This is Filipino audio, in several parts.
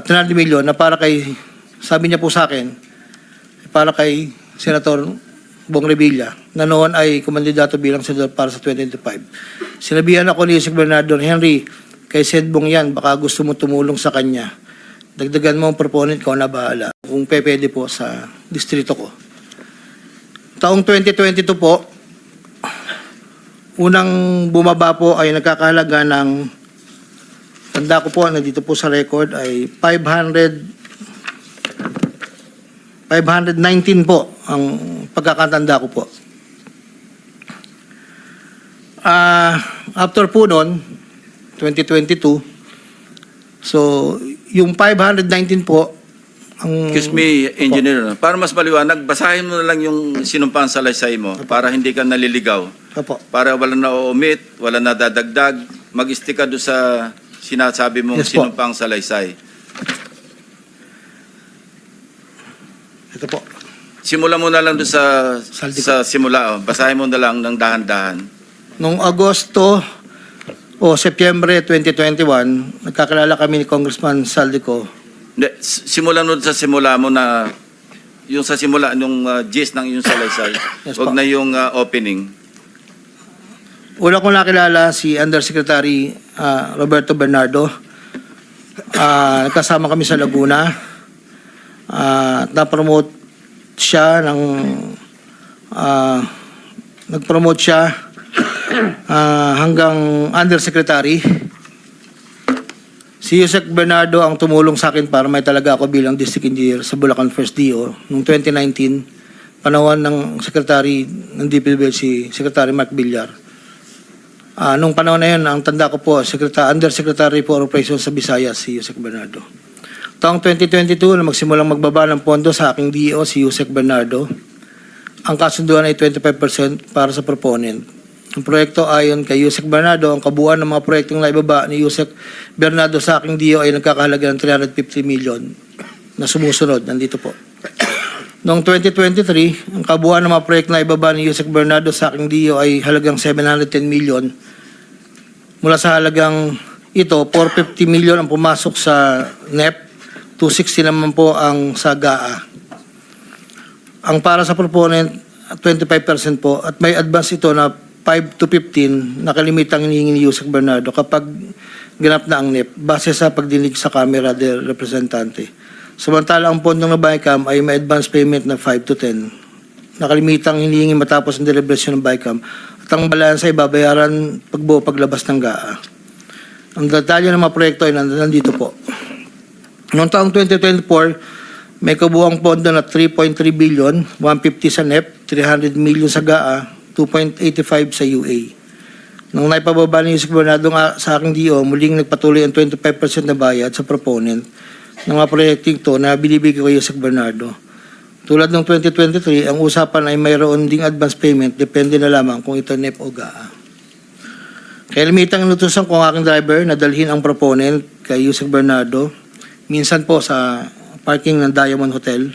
300 million na para kay, sabi niya po sa akin, para kay Senator Bong Revilla, na noon ay kumandidato bilang senador para sa 2025. Sinabihan ako ni Yusek Bernardo, Henry, kay Sed Bong yan, baka gusto mo tumulong sa kanya. Dagdagan mo ang proponent ko na bahala. Kung pwede po sa distrito ko. Taong 2022 po, unang bumaba po ay nagkakahalaga ng, tanda ko po, nandito po sa record, ay 519 po ang pagkakatanda ko po. After po noon, 2022, so yung 519 po, ang... Excuse me, Engineer. Para mas maliwanag, basahin mo na lang yung sinumpang salaysay mo para hindi ka naliligaw. Opo. Para wala na omit, wala na dadagdag, mag-stick ka doon sa sinasabi mong Yes, po. sinumpang salaysay. Ito po. Simula mo na lang doon sa Saldi simula. Oh. Basahin mo na lang ng dahan-dahan. Noong Agosto o Setyembre 2021, nagkakilala kami ni Congressman Saldico. Hindi, simulan mo sa simula mo na yung sa simula nung gist ng yung salaysay. Yes, Wag po. na yung opening. Una ko nakilala si Undersecretary Roberto Bernardo. Nagkasama kami sa Laguna. Na-promote siya ng nag-promote siya hanggang Undersecretary. Si Yusek Bernardo ang tumulong sa akin para may talaga ako bilang District Engineer sa Bulacan First DO noong 2019, panahon ng Secretary ng DPWH si Secretary Mark Villar. Nung panahon na yun, ang tanda ko po, Undersecretary for Operations sa Visayas, si Yusek Bernardo. Taong 2022, na magsimulang magbaba ng pondo sa aking DO, si Yusek Bernardo, ang kasunduan ay 25% para sa proponent. Ang proyekto ayon kay Yusek Bernardo, ang kabuuan ng mga proyektong naibaba ni Yusek Bernardo sa aking DO ay nagkakahalaga ng 350 million na sumusunod. Nandito po. Noong 2023, ang kabuuan ng mga proyekto na ibaba ni Yusek Bernardo sa aking DO ay halagang 710 million. Mula sa halagang ito, 450 million ang pumasok sa NEP, 260 naman po ang sa GAA. Ang para sa proponent, 25% po, at may advance ito na 5 to 15 na kalimitang hinihingi ni Yusek Bernardo kapag ganap na ang NEP base sa pagdinig sa Kamera del Representante. Samantala ang pondong na BICAM ay may advance payment na 5 to 10 na kalimitang hinihingi matapos ang deliberasyon ng BICAM at ang balansa ay babayaran pagbuo paglabas ng GAA. Ang detalye ng mga proyekto ay nandito po. Noong taong 2024, may kabuuang pondo na 3.3 billion, 150 sa NEP, 300 million sa GAA, 2.85 sa UA. Nung naipababa ni Yusek Bernardo sa aking DO, muling nagpatuloy ang 25% na bayad sa proponent ng mga proyekting to na binibigay ko kay Yusek Bernardo. Tulad ng 2023, ang usapan ay mayroon ding advance payment, depende na lamang kung ito NEP o GAA. Kaya limitang inutusan ko ang aking driver na dalhin ang proponent kay Yusek Bernardo, minsan po sa parking ng Diamond Hotel.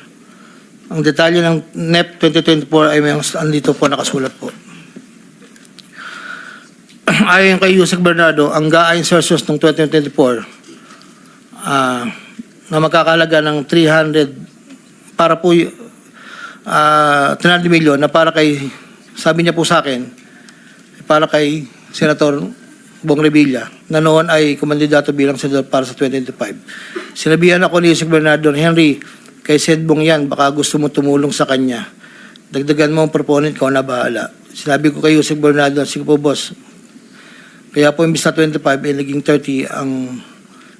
Ang detalye ng NEP 2024 ay may andito po nakasulat po. Ayon kay Yusek Bernardo, ang GAA insertions ng 2024 na magkakalaga ng 300 para po 300 million na para kay, sabi niya po sa akin, para kay Senator Bong Revilla, na noon ay kumandidato bilang senador para sa 2025. Sinabihan ako ni Yusek Bernardo, Henry, kay Sed Bong yan, baka gusto mo tumulong sa kanya. Dagdagan mo ang proponent ko na bahala. Sinabi ko kay Yusek Bernardo, sige po boss. Kaya po imbis na 25, naging 30 ang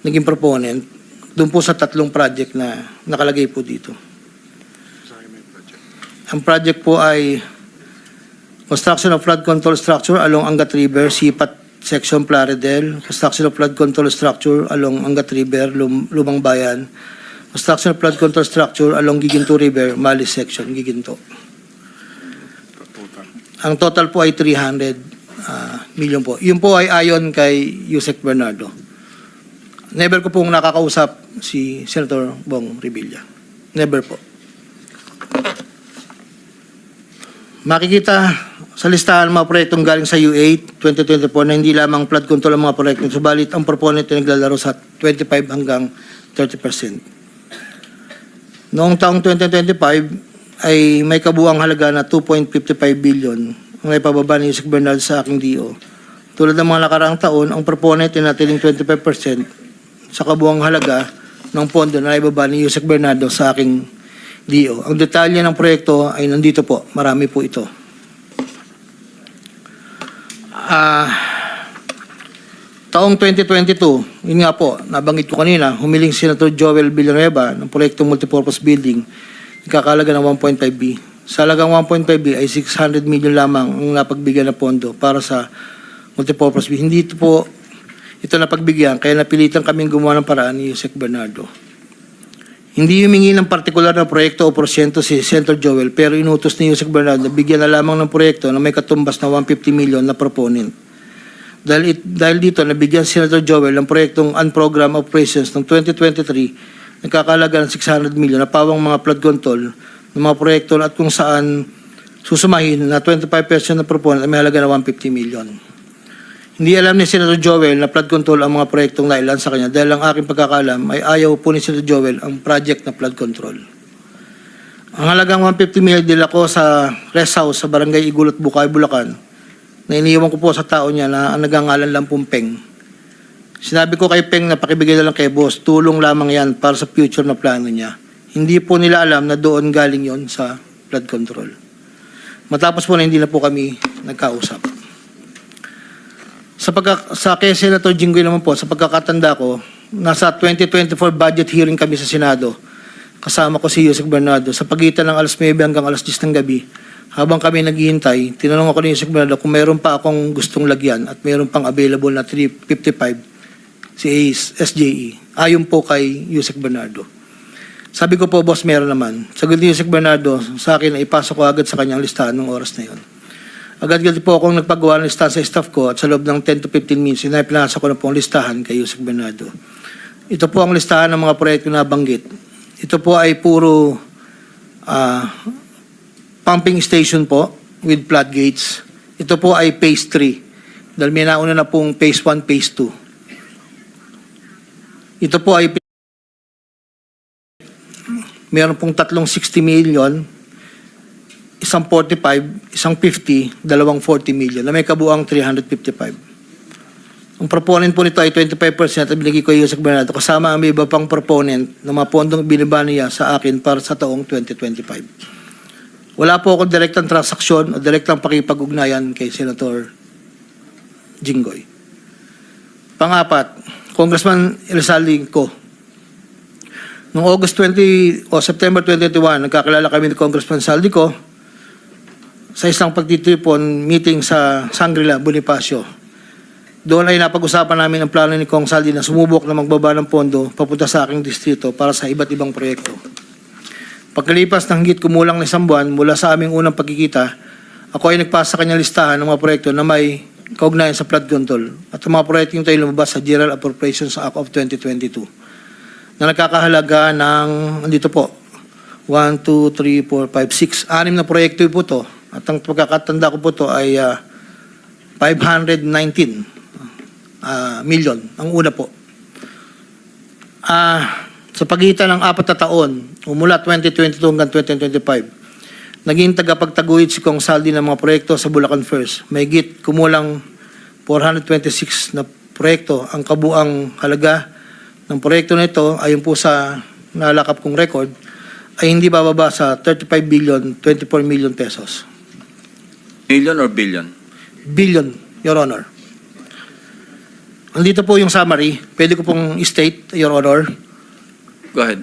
naging proponent. Doon po sa 3 project na nakalagay po dito. Ang project po ay construction of flood control structure along Angat River, Sipat Section Plaridel, construction of flood control structure along Angat River, Lumang Bayan, construction of flood control structure along Giginto River, Malis Section, Giginto. Ang total po ay 300 million po. Yun po ay ayon kay Yusek Bernardo. Never ko pong nakakausap si Senator Bong Revilla. Never po. Makikita sa listahan ng mga proyektong galing sa U8 2024 na hindi lamang flood control ang mga proyekto, subalit ang proponent ay naglalaro sa 25 hanggang 30%. Noong taong 2025 ay may kabuang halaga na 2.55 billion ang naipababa ni Yusek Bernardo sa aking DO. Tulad ng mga nakaraang taon, ang proponent ay natiling 25% sa kabuang halaga ng pondo na naibaba ni Yusek Bernardo sa aking DO. Ang detalye ng proyekto ay nandito po. Marami po ito. Taong 2022, yun nga po, nabanggit ko kanina, humiling si Senator Joel Villanueva ng proyektong multipurpose building, ikakalaga ng 1.5B. Sa halagang 1.5B ay 600 million lamang ang napagbigyan na pondo para sa multipurpose building. Hindi ito napagbigyan, kaya napilitan kaming gumawa ng paraan ni Yusek Bernardo. Hindi humingi ng partikular na proyekto o porsyento si Senator Joel, pero inutos ni Yusek Bernardo na bigyan na lamang ng proyekto na may katumbas na 150 million na proponent. Dahil dito, nabigyan si Senator Joel ng proyektong Unprogrammed Operations ng 2023, nagkakalaga ng 600 million na pawang mga flood control ng mga proyekto at kung saan susumahin na 25% na proponent ay may halaga na 150 million. Hindi alam ni Senator Joel na flood control ang mga proyektong nailan sa kanya dahil ang aking pagkakalam ay ayaw po ni Senator Joel ang project na flood control. Ang halagang 150 million dila ko sa rest house sa Barangay Igulot, Bukay, Bulacan, na iniiwan ko po sa tao niya na ang nagangalan lang pong Peng. Sinabi ko kay Peng na pakibigay na lang kay boss, tulong lamang yan para sa future na plano niya. Hindi po nila alam na doon galing yon sa flood control. Matapos po na hindi na po kami nagkausap. Sa kay Senator Jinggoy naman po, sa pagkakatanda ko, nasa 2024 budget hearing kami sa Senado. Kasama ko si Yusek Bernardo sa pagitan ng alas 9 hanggang alas 10 ng gabi. Habang kami naghihintay, tinanong ako ni Yusek Bernardo kung mayroon pa akong gustong lagyan at mayroon pang available na 355 si SJE. Ayon po kay Yusek Bernardo. Sabi ko po, boss, meron naman. Sagot ni Yusek Bernardo sa akin na ipasok ko agad sa kanyang listahan ng oras na yun. Agad-agad po akong nagpagawa ng listahan sa staff ko at sa loob ng 10 to 15 minutes, pinasa ko na po ang listahan kay Yusek Bernardo. Ito po ang listahan ng mga proyekto na banggit. Ito po ay puro pumping station po with floodgates. Ito po ay phase 3. Dahil may nauna na pong phase 1, phase 2. Ito po ay meron pong tatlong 60 million, isang 45, isang 50, dalawang 40 million na may kabuang 355. Ang proponent po nito ay 25% at binigay ko Yusek Bernardo kasama ang may iba pang proponent na mga pondong binaba niya sa akin para sa taong 2025. Wala po akong direktang transaksyon o direktang pakipag-ugnayan kay Senator Jinggoy. Pangapat, Congressman Elizalde ko. Noong September 2021, nagkakilala kami ni Congressman Saldico sa isang pagtitipon meeting sa Shangri-La, Bonifacio. Doon ay napag-usapan namin ang plano ni Kong Saldi na sumubok na magbaba ng pondo papunta sa aking distrito para sa iba't ibang proyekto. Pagkalipas ng higit kumulang na isang buwan mula sa aming unang pagkikita, ako ay nagpasa sa kanyang listahan ng mga proyekto na may kaugnayan sa flood control at ang mga proyekto yung tayo lumabas sa General Appropriations Act of 2022 na nagkakahalaga ng, andito po, 1, 2, 3, 4, 5, 6, 6 na proyekto po to at ang pagkakatanda ko po to ay 519 million, ang una po. Sa pagitan ng 4 na taon, mula 2022 hanggang 2025, naging tagapagtaguyod si Kong Saldi ng mga proyekto sa Bulacan First. May git kumulang 426 na proyekto. Ang kabuang halaga ng proyekto na ito, ayon po sa nalakap kong record, ay hindi bababa sa 35 billion, 24 million pesos. Million or billion? Billion, Your Honor. Andito po yung summary. Pwede ko pong state, Your Honor. Go ahead.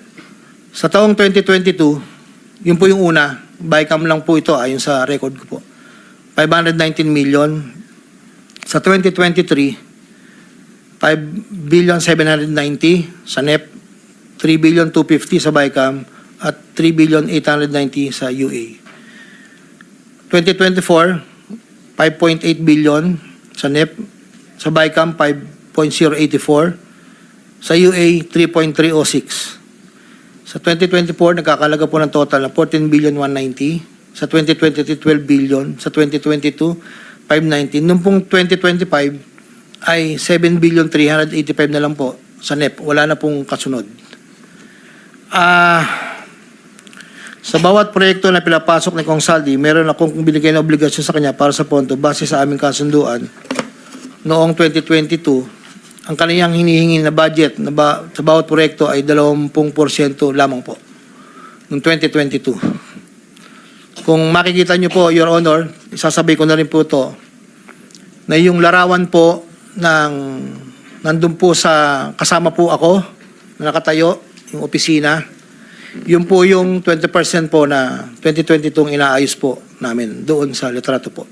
Sa taong 2022, yun po yung una, bycam lang po ito ayon sa record ko po. 519 million. Sa 2023, 5 billion 790 sa NEP, 3 billion 250 sa bycam, at 3 billion 890 sa UA. 2024, 5.8 billion sa NEP, sa bycam 5.084, sa UA 3.306. Sa 2024, nagkakalaga po ng total na 14 billion 190. Sa 2023, 12 billion. Sa 2022, 519. Noong pong 2025 ay 7 billion 385 na lang po sa NEP. Wala na pong kasunod. Sa bawat proyekto na pinapasok ni Kong Saldi, meron akong binigay na obligasyon sa kanya para sa pondo base sa aming kasunduan noong 2022. Ang kaniyang hinihingi na budget sa bawat proyekto ay 20% lamang po noong 2022. Kung makikita niyo po, Your Honor, isasabay ko na rin po ito, na yung larawan po nandun po sa kasama po ako na nakatayo, yung opisina, yun po yung 20% po na 2022 inaayos po namin doon sa litrato po.